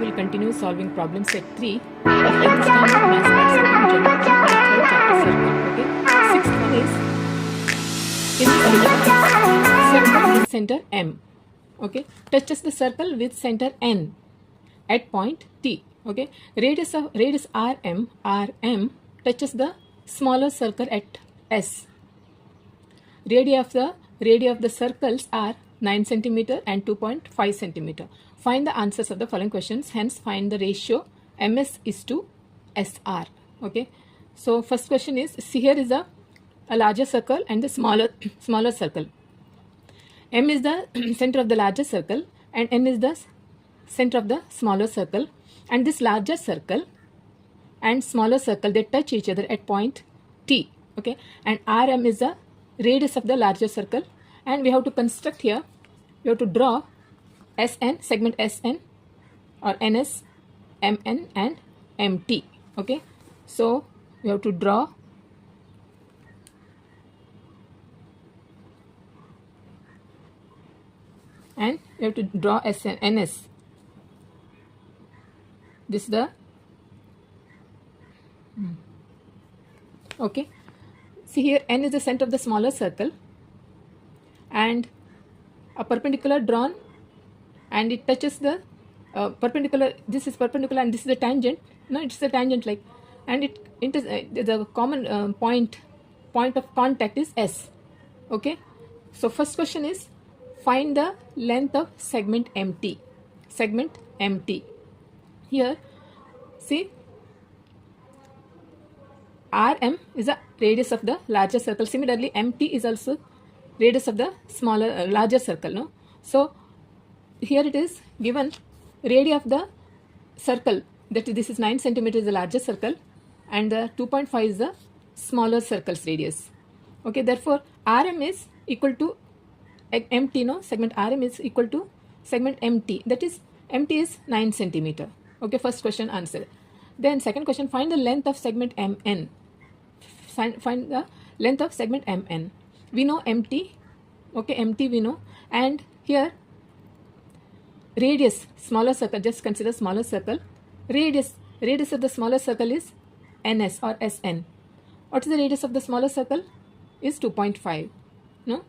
will continue solving problem set 3 of 8th standard maths and second geometry in the third chapter circle. Okay. Sixth one is in the circle with center M. Okay. Touches the circle with center N at point T. Okay. Radius RM touches the smaller circle at S. Radii of the circles are 9 cm and 2.5 cm. Find the answers of the following questions. Hence, find the ratio MS is to SR. Okay. So, first question is, see here is a larger circle and the smaller circle. M is the center of the larger circle and N is the center of the smaller circle. And this larger circle and smaller circle, they touch each other at point T. Okay. And RM is the radius of the larger circle, and we have to construct here, we have to draw SN, segment SN or NS, MN and MT. Okay, so we have to draw and we have to draw SN, NS. This is the okay. See here, N is the center of the smaller circle and a perpendicular drawn, and it touches the perpendicular. This is perpendicular and this is the tangent. No, it's the tangent like, and the common point of contact is S. Okay. So first question is, find the length of segment MT. Segment MT. Here, see, RM is the radius of the larger circle. Similarly, MT is also radius of the larger circle. No, so here it is given radii of the circle, that this is 9 cm is the larger circle and the 2.5 is the smaller circle's radius. Okay, therefore RM is equal to MT. No, segment RM is equal to segment MT. That is, MT is 9 cm. Okay, first question answered. Then second question, find the length of segment MN. Find the length of segment MN. We know MT. Okay, MT we know. And here radius, smaller circle, just consider smaller circle. Radius of the smaller circle is NS or SN. What is the radius of the smaller circle? Is 2.5. No?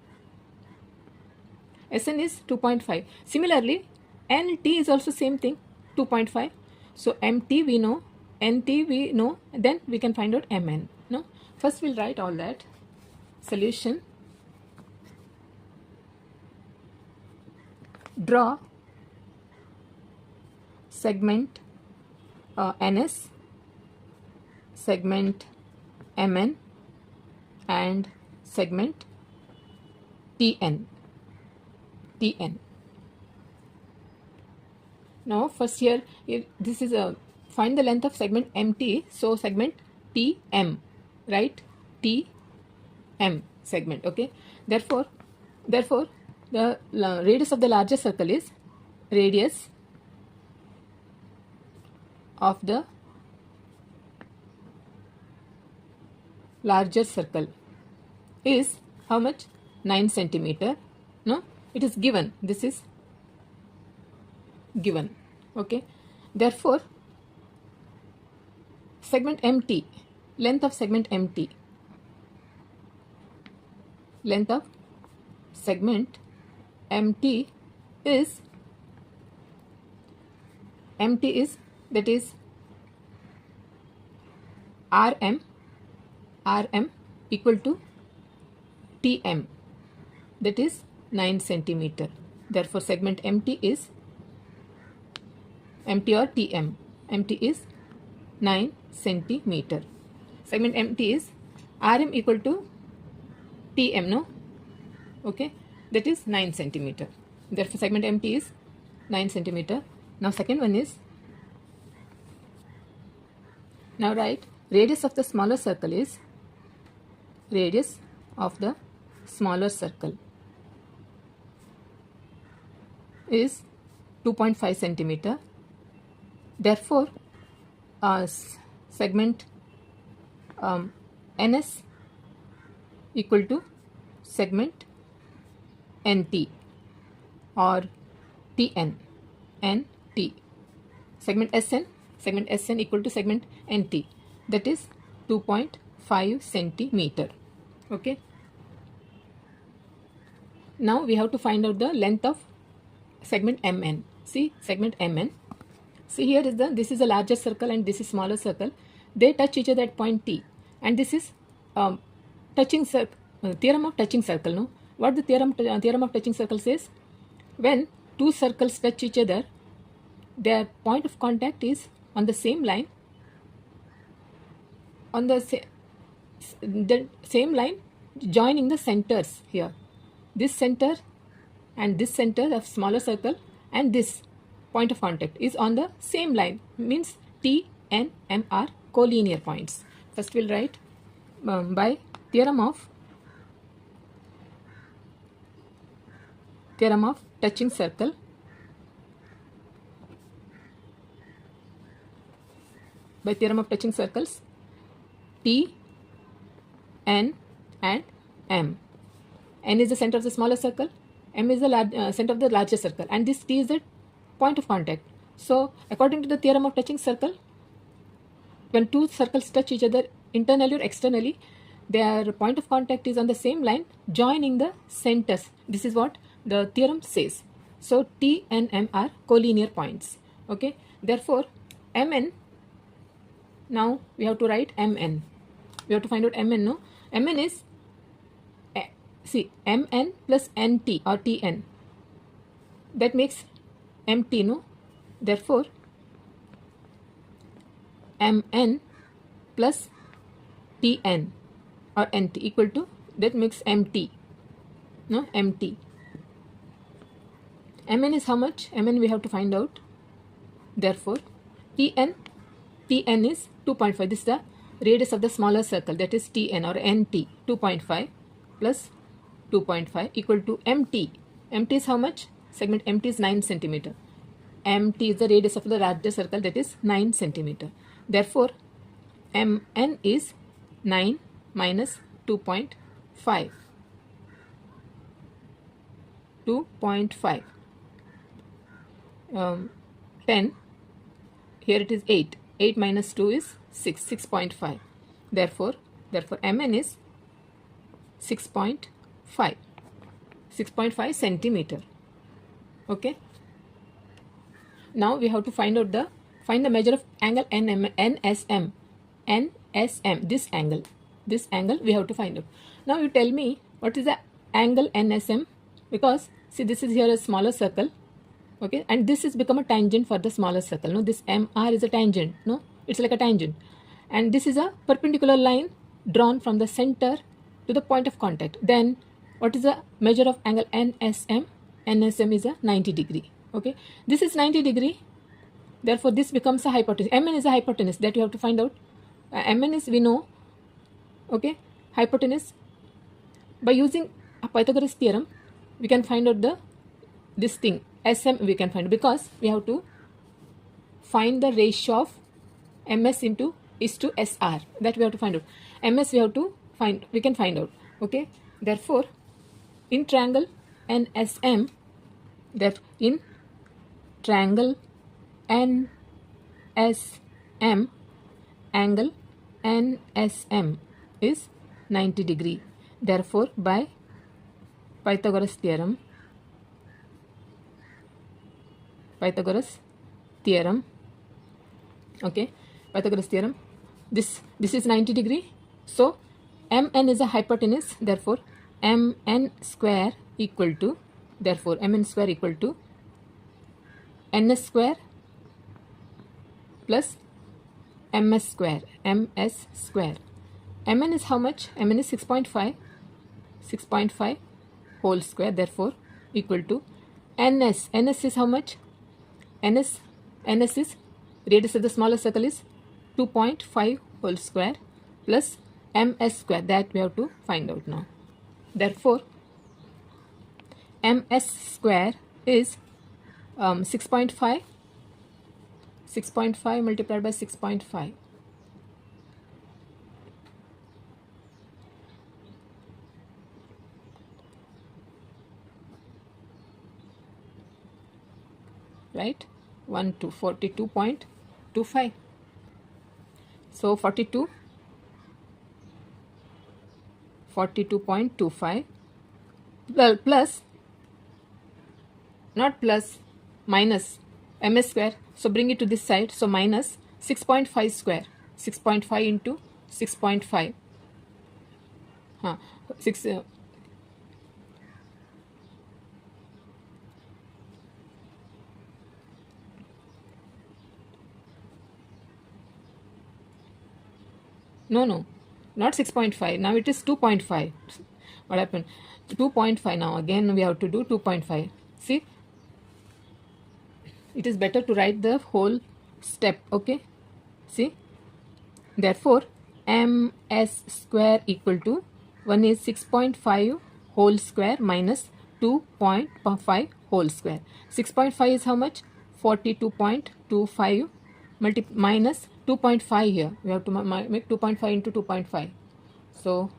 SN is 2.5. Similarly, NT is also same thing, 2.5. So MT we know, NT we know, then we can find out MN. No? First we'll write all that. Solution. Draw segment NS, segment MN and segment TN. Now first here, this is a find the length of segment MT, so segment TM, right? TM segment. Okay, therefore the radius of the larger circle is radius of the larger circle is how much? 9 cm. No, it is given. This is given. Okay, therefore segment MT, length of segment MT, length of segment MT is that is RM equal to TM, that is 9 cm. Therefore segment MT is MT or TM. MT is 9 cm. Segment MT is RM equal to TM. No? Okay, that is 9 cm. Therefore segment MT is 9 cm. Now second one is, now write radius of the smaller circle is radius of the smaller circle is 2.5 cm. Therefore segment NS equal to segment NT or TN. NT. segment SN equal to segment NT, that is 2.5 centimeter. Okay. Now we have to find out the length of segment MN. See segment MN. See here is this is a larger circle and this is smaller circle. They touch each other at point T, and this is touching circle. Theorem of touching circle. No, what the theorem of touching circle says? When two circles touch each other, their point of contact is on the same line. On the same line, joining the centers here. This center and this center of smaller circle and this point of contact is on the same line, means T and M are collinear points. First we'll write by theorem of touching circle. By theorem of touching circles, T, N and M. N is the center of the smaller circle, M is the center of the larger circle, and this T is the point of contact. So according to the theorem of touching circle, when two circles touch each other internally or externally, their point of contact is on the same line, joining the centers. This is what the theorem says. So T and M are collinear points. Okay, therefore Mn, now we have to write Mn. We have to find out Mn. No, Mn is, see, Mn plus Nt or Tn, that makes Mt. No, therefore Mn plus Tn or Nt equal to, that makes Mt. No, Mt. Mn is how much? Mn we have to find out. Therefore Tn is 2.5. This is the radius of the smaller circle, that is Tn or Nt. 2.5 plus 2.5 equal to Mt. Mt is how much? Segment Mt is 9 centimeter. Mt is the radius of the larger circle, that is 9 centimeter. Therefore Mn is 9 minus 2.5. 2.5. 10. Here it is 8. 8 minus 2 is 6. 6.5. Therefore Mn is 6.5. 6.5 centimeter. Okay. Now we have to find the measure of angle NSM. NSM. This angle we have to find out. Now you tell me what is the angle NSM, because see, this is here a smaller circle. Okay, and this is become a tangent for the smaller circle. No, this MR is a tangent. No, it's like a tangent, and this is a perpendicular line drawn from the center to the point of contact. Then what is the measure of angle NSM? NSM is a 90 degree. Okay, this is 90 degree. Therefore this becomes a hypotenuse. Mn is a hypotenuse that you have to find out. Mn is, we know. Okay, hypotenuse. By using a Pythagoras theorem, we can find out this thing. Sm we can find, because we have to find the ratio of ms into is to sr. That we have to find out. Ms we can find out. Okay, therefore in triangle NSM, that in triangle NSM, angle NSM is 90 degree. Therefore by Pythagoras theorem, okay, Pythagoras theorem, this is 90 degree. So Mn is a hypotenuse. Therefore Mn square equal to, Mn square equal to Ns square plus Ms square. Ms square. Mn is how much? Mn is 6.5. 6.5 whole square. Therefore equal to Ns. Ns is how much? Ns is radius of the smaller circle is 2.5 whole square plus Ms square, that we have to find out now. Therefore Ms square is 6.5. 6.5 multiplied by 6.5. Right? 1 to 42.25. So 42.25, well, plus, not plus, minus ms square. So bring it to this side. So minus 6.5 square. 6.5 into 6.5. 6. No, not 6.5. Now it is 2.5. What happened? 2.5 now. Again, we have to do 2.5. See, it is better to write the whole step. Okay. See, therefore, ms square equal to 1 is 6.5 whole square minus 2.5 whole square. 6.5 is how much? 42.25 minus 2.5 here. We have to make 2.5 into 2.5. So,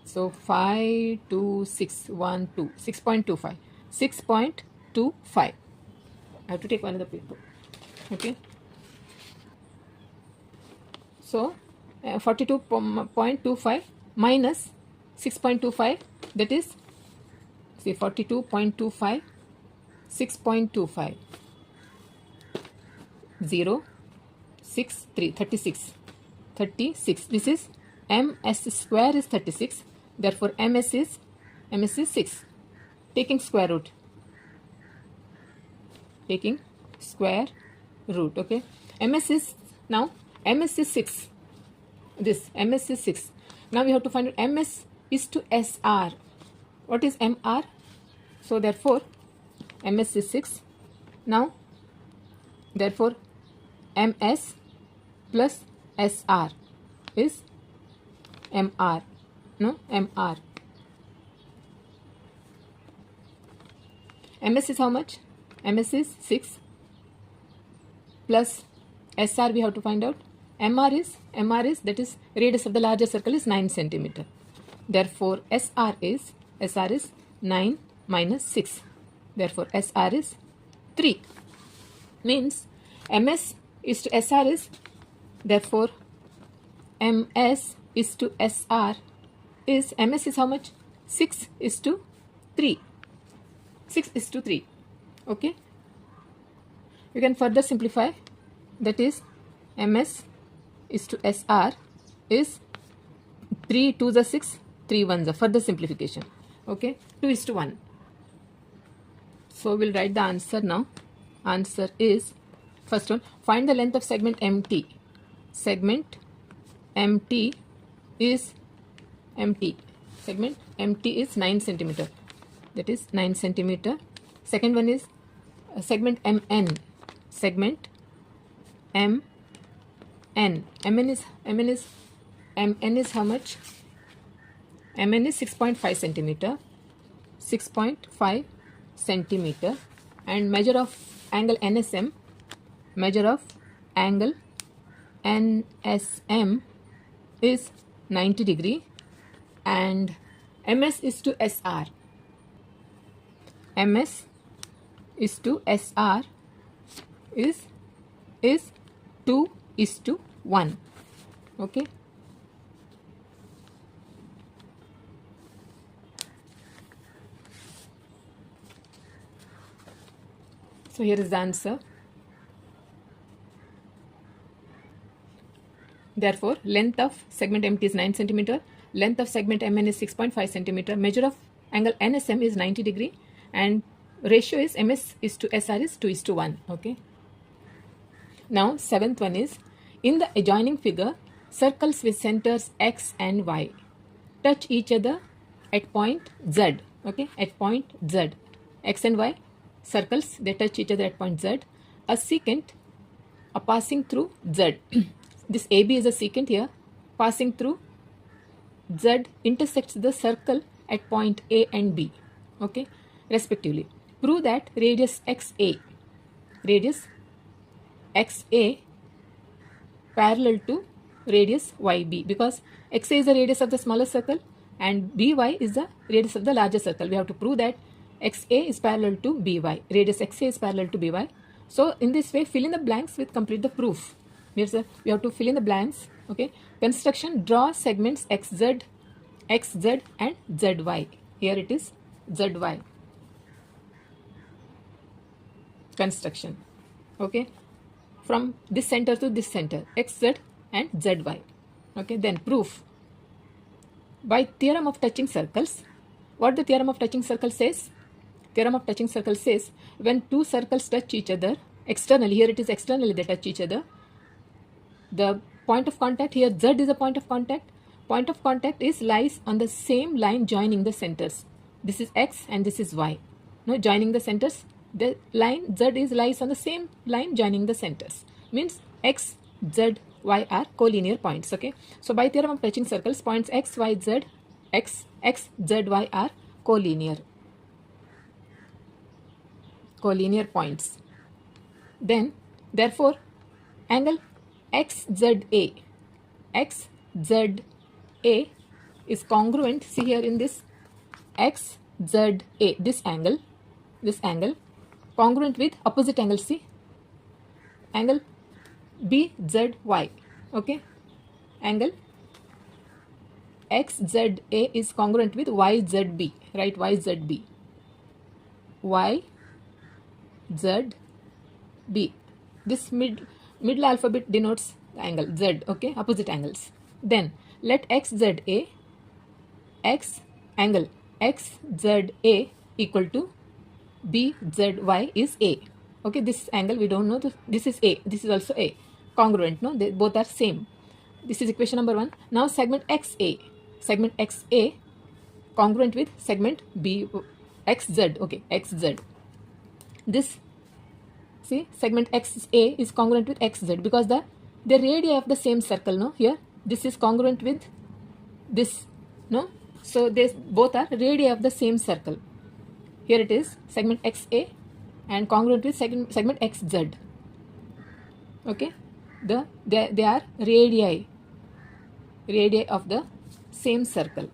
so 5, 2, 6, 1, 2, 6.25. 6.25. I have to take another paper. Okay. So, 42.25 minus 6.25, that is, see, 42.25, 6.25, 0, 6, 3, 36. 36. This is ms square is 36. Therefore, ms is 6. Taking square root. Taking square root. Okay. ms is now, ms is 6. This ms is 6. Now we have to find out ms is to sr. What is mr? So therefore, ms is 6. Now, therefore, ms plus sr is mr. No, mr. ms is how much? ms is 6 plus sr we have to find out. mr is that is radius of the larger circle is 9 centimeter. Therefore, sr is 9 minus 6. Therefore, sr is 3. Means ms is to sr is, therefore, ms is to sr is, ms is how much? 6 is to 3. 6 is to 3. Okay. You can further simplify. That is, ms is to sr is 3 2s are 6, 3 1s are, further simplification. Okay. 2 is to 1. So we'll write the answer now. Answer is, first one, find the length of segment MT. Segment MT is segment MT is 9 centimeter. That is 9 centimeter. Second one is segment MN. Segment MN. MN is how much? MN is 6.5 centimeter. 6.5 centimeter. And measure of angle NSM. Measure of angle NSM is 90 degree. And MS is to SR. MS is to SR is 2 is to 1. Okay. So here is the answer. Therefore, length of segment MT is 9 centimeter. Length of segment MN is 6.5 centimeter. Measure of angle NSM is 90 degree. And ratio is MS is to SR is 2 is to 1. Okay. Now, 7th one is, in the adjoining figure, circles with centers X and Y touch each other at point Z. Okay. At point Z. X and Y circles, they touch each other at point Z. A secant passing through Z. This AB is a secant here, passing through Z intersects the circle at point A and B, okay, respectively. Prove that radius XA parallel to radius YB, because XA is the radius of the smaller circle, and by is the radius of the larger circle. We have to prove that xa is parallel to by, radius xa is parallel to by. So in this way, fill in the blanks with complete the proof. Means we have to fill in the blanks. Okay, construction, draw segments xz, xz and zy. Here it is zy. Construction. Okay, from this center to this center, xz and zy. Okay, then proof. By theorem of touching circles, what the theorem of touching circle says? Theorem of touching circle says when two circles touch each other externally, here it is externally they touch each other, the point of contact, here z is a point of contact. Point of contact is lies on the same line joining the centers. This is x and this is y. No, joining the centers, the line z is lies on the same line joining the centers. Means x, z, y are collinear points. Okay, so by theorem of touching circles, points x, y, z, x, z, y are collinear points. Then therefore angle xza is congruent. See here in this xza, this angle congruent with opposite angle. See, angle bzy. Okay, angle xza is congruent with yzb, right? yzb, this middle alphabet denotes the angle z. Okay, opposite angles. Then let xza, angle xza equal to bzy is a. Okay, this angle we don't know, this is a, this is also a, congruent. No, they both are same. This is equation number 1. Now segment xa congruent with segment b xz. Okay, xz. This, see, segment xa is congruent with xz because the radii of the same circle. No, here this is congruent with this. No, so they both are radii of the same circle. Here it is segment xa and congruent with segment xz. Okay, they are radii of the same circle.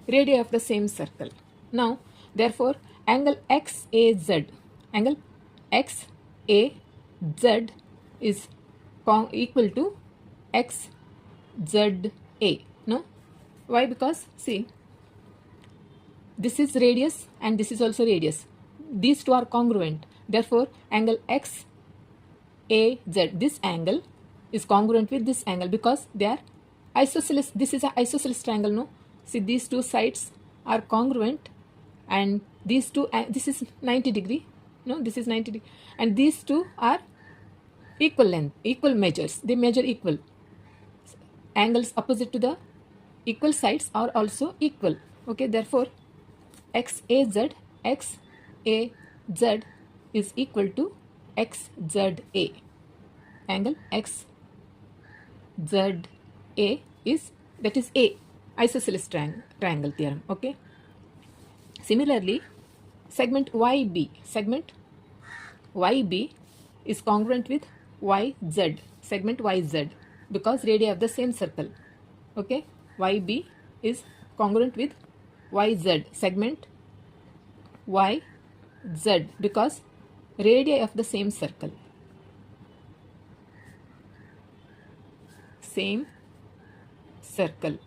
Radii of the same circle. Now therefore angle xaz is equal to xza. No, why? Because see, this is radius and this is also radius. These two are congruent. Therefore angle xaz, this angle is congruent with this angle because they are isosceles. This is an isosceles triangle. No, see, these two sides are congruent and these two, this is 90 degree. No, this is 90 degree, and these two are equal length, equal measures. They measure equal. Angles opposite to the equal sides are also equal. Okay, therefore xaz is equal to xza. Angle xza is, that is a, isosceles triangle theorem. Okay, similarly segment yb is congruent with yz, segment yz, because radii of the same circle. Okay, yb is congruent with yz, segment yz, because radii of the same circle. Same circle.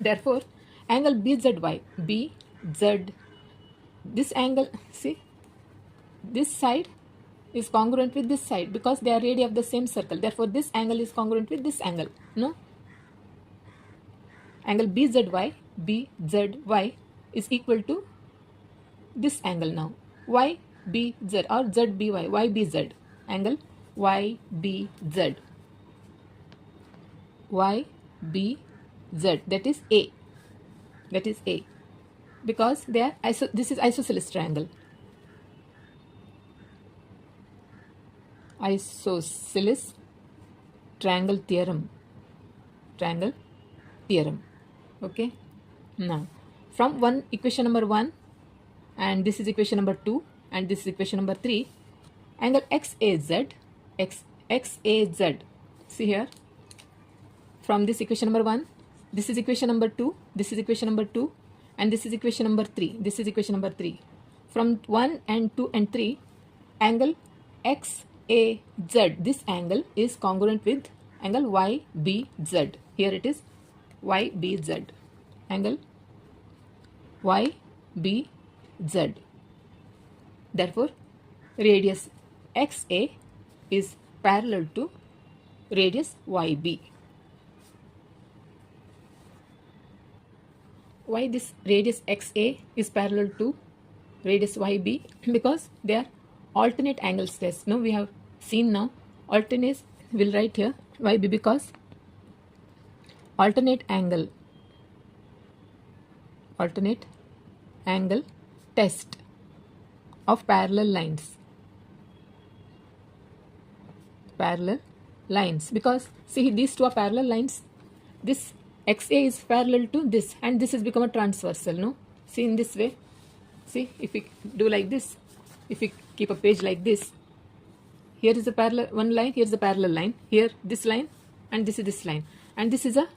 Therefore angle bzy, this angle, see, this side is congruent with this side because they are radii of the same circle. Therefore this angle is congruent with this angle. No, angle bzy is equal to this angle. Now ybz or zby, ybz, angle ybz, that is a, because they are this is isosceles triangle. Isosceles triangle theorem. Okay, now from equation number 1, and this is equation number 2, and this is equation number 3, angle xaz See here, from this equation number 1, this is equation number 2, this is equation number 2, and this is equation number 3, this is equation number 3. From 1 and 2 and 3, angle XAZ, this angle is congruent with angle YBZ. Here it is YBZ, angle YBZ. Therefore, radius XA is parallel to radius YB. Why this radius XA is parallel to radius YB? Because they are alternate angles test. Now we have seen now alternate, we'll write here YB because alternate angle test of parallel lines. Parallel lines, because see these two are parallel lines. This XA is parallel to this, and this has become a transversal. No, see in this way. See, if we do like this, if we keep a page like this, here is a parallel one line, here is a parallel line, here this line, and this is this line, and this is a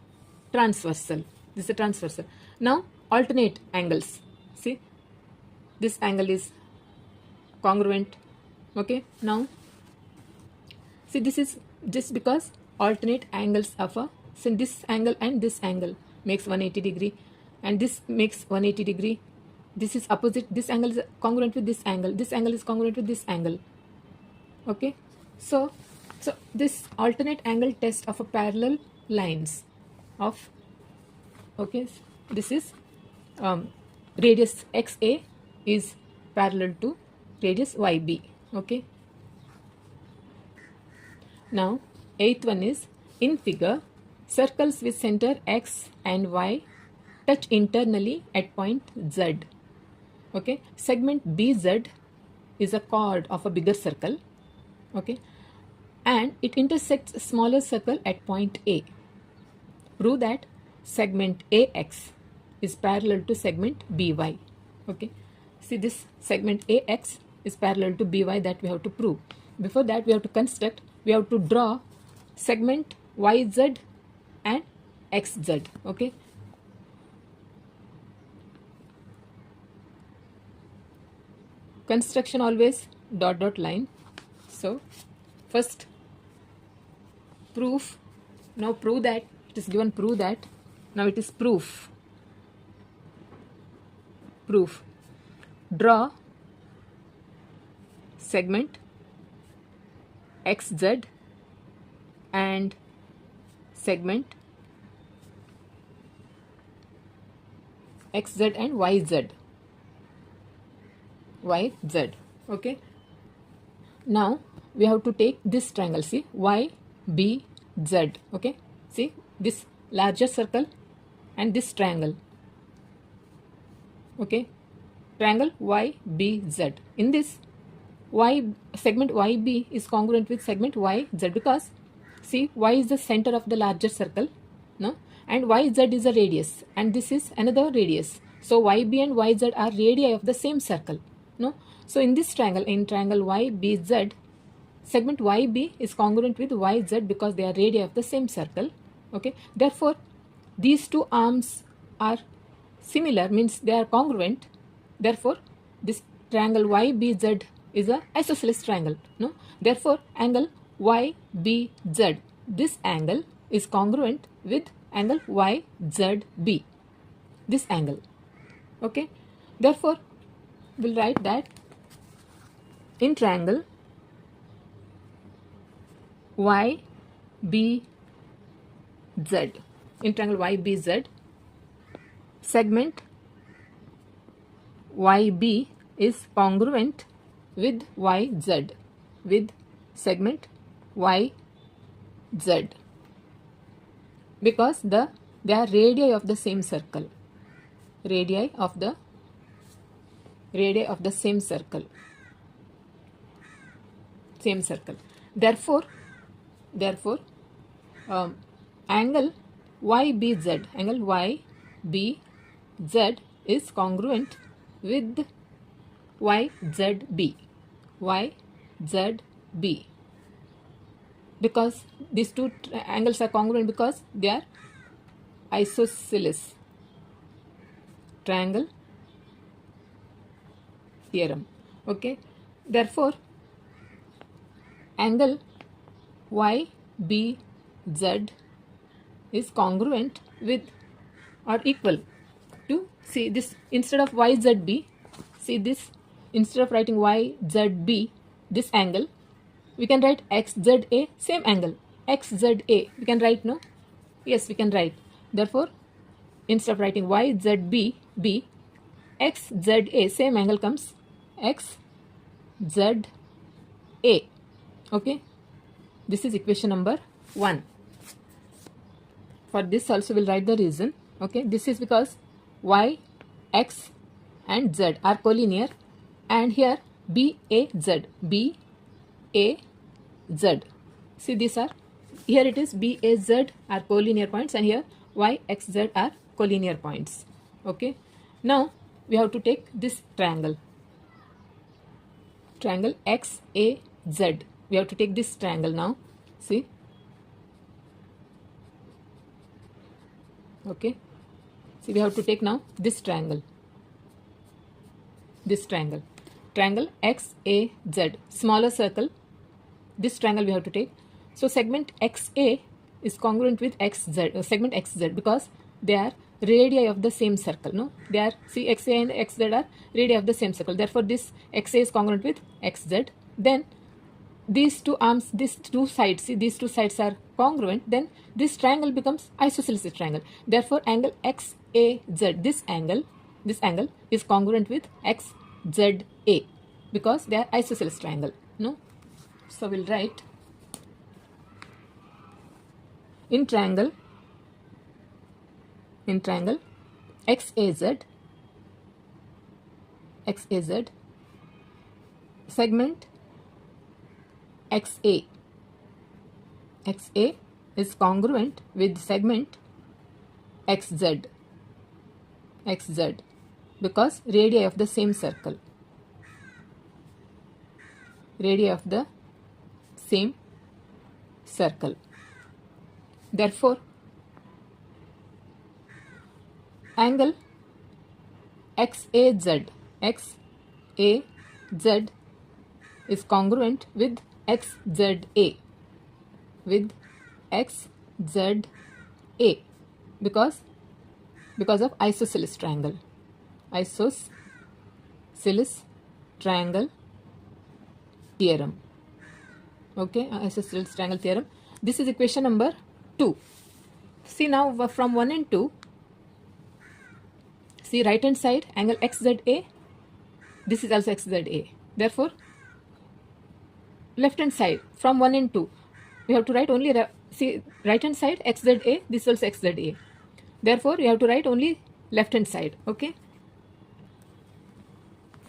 transversal. This is a transversal. Now alternate angles. See, this angle is congruent. Okay, now see, this is just because alternate angles of a, so this angle and this angle makes 180 degree, and this makes 180 degree. This is opposite. This angle is congruent with this angle. This angle is congruent with this angle. Okay, so this alternate angle test of a parallel lines of, okay, this is radius XA is parallel to radius YB. Okay. Now, eighth one is, in figure, circles with center X and Y touch internally at point Z. Okay, segment BZ is a chord of a bigger circle. Okay, and it intersects a smaller circle at point A. Prove that segment AX is parallel to segment BY. Okay, see, this segment AX is parallel to BY, that we have to prove. Before that, we have to construct, we have to draw segment YZ and XZ. Okay, construction always dot line. So first proof. Now prove that it is given, prove that. Now it is proof. Draw segment XZ and segment XZ and YZ. Okay, now we have to take this triangle. See, YBZ. Okay, see this larger circle and this triangle. Okay, triangle YBZ. In this, segment YB is congruent with segment YZ, because see, Y is the center of the larger circle, no, and YZ is a radius, and this is another radius. So YB and YZ are radii of the same circle. No, so in this triangle, in triangle YBZ, segment YB is congruent with YZ because they are radii of the same circle. Okay, therefore these two arms are similar, means they are congruent. Therefore this triangle YBZ is a isosceles triangle. No, therefore angle YBZ, this angle is congruent with angle YZB, this angle. Okay, therefore we'll write that in triangle YBZ, in triangle YBZ, segment YB is congruent with YZ, with segment YZ, because they are radii of the same circle, radii of the same circle. Therefore angle YBZ, is congruent with YZB. because these two angles are congruent because they are isosceles triangle theorem. Okay, therefore angle YBZ is congruent with or equal to, see this, instead of YZB, see this, instead of writing YZB, this angle, we can write XZA, same angle, XZA, we can write, no? Yes, we can write. Therefore, instead of writing YZB, XZA, same angle comes XZA. Okay, this is equation number 1. For this also we'll write the reason. Okay, this is because Y, X and Z are collinear, and here BAZ, see these are, here it is BAZ are collinear points, and here Y, X, Z are collinear points. Okay, now we have to take this triangle XAZ. We have to take this triangle now. See, okay, see, we have to take now this triangle XAZ, smaller circle, this triangle we have to take. So segment XA is congruent with XZ, segment XZ, because they are radii of the same circle. No, they are, see, XA and XZ are radii of the same circle. Therefore this XA is congruent with XZ. Then these two arms, these two sides, see, these two sides are congruent, then this triangle becomes isosceles triangle. Therefore angle XAZ, this angle is congruent with XZA because they are isosceles triangle. No, so we'll write in triangle XAZ segment XA is congruent with segment XZ because radii of the same circle, Therefore angle XAZ is congruent with XZA because of isosceles triangle theorem. Okay, isosceles triangle theorem. This is equation number 2. See, now from 1 and 2, see, right hand side angle XZA, this is also XZA. Therefore left hand side from 1 and 2 we have to write only, see, right hand side XZA, this is also XZA. Therefore you have to write only left hand side. Okay,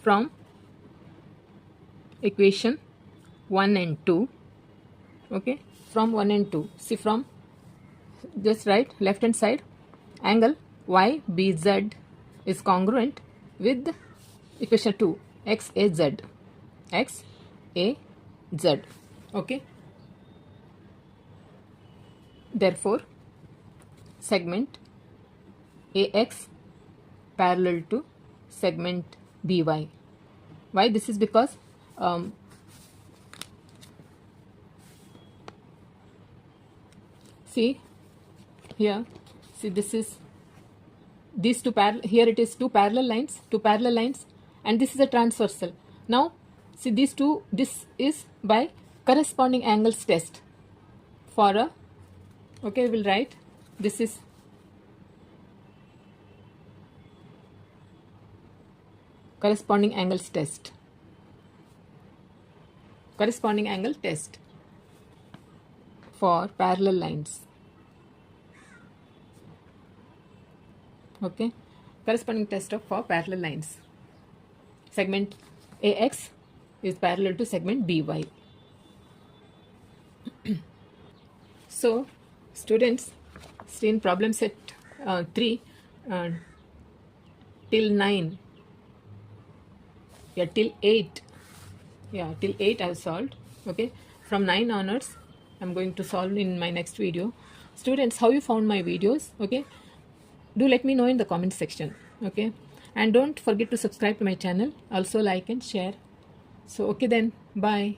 from equation 1 and 2, okay, from 1 and 2, see, from just write left hand side angle YBZ is congruent with equation 2 XAZ. Okay, therefore segment AX parallel to segment BY. Why? This is because see here, see, this is these two parallel, here it is two parallel lines, and this is a transversal. Now see, these two, this is by corresponding angles test for a, okay, we will write, this is corresponding angles test, corresponding angle test for parallel lines. Okay, corresponding test of for parallel lines. Segment AX is parallel to segment BY. So students, see, in problem set 3 till 9, yeah, till 8, yeah, till 8 I have solved. Okay, from 9 onwards I'm going to solve in my next video. Students, how you found my videos? Okay, do let me know in the comment section. Okay, and don't forget to subscribe to my channel, also like and share. So okay then, bye.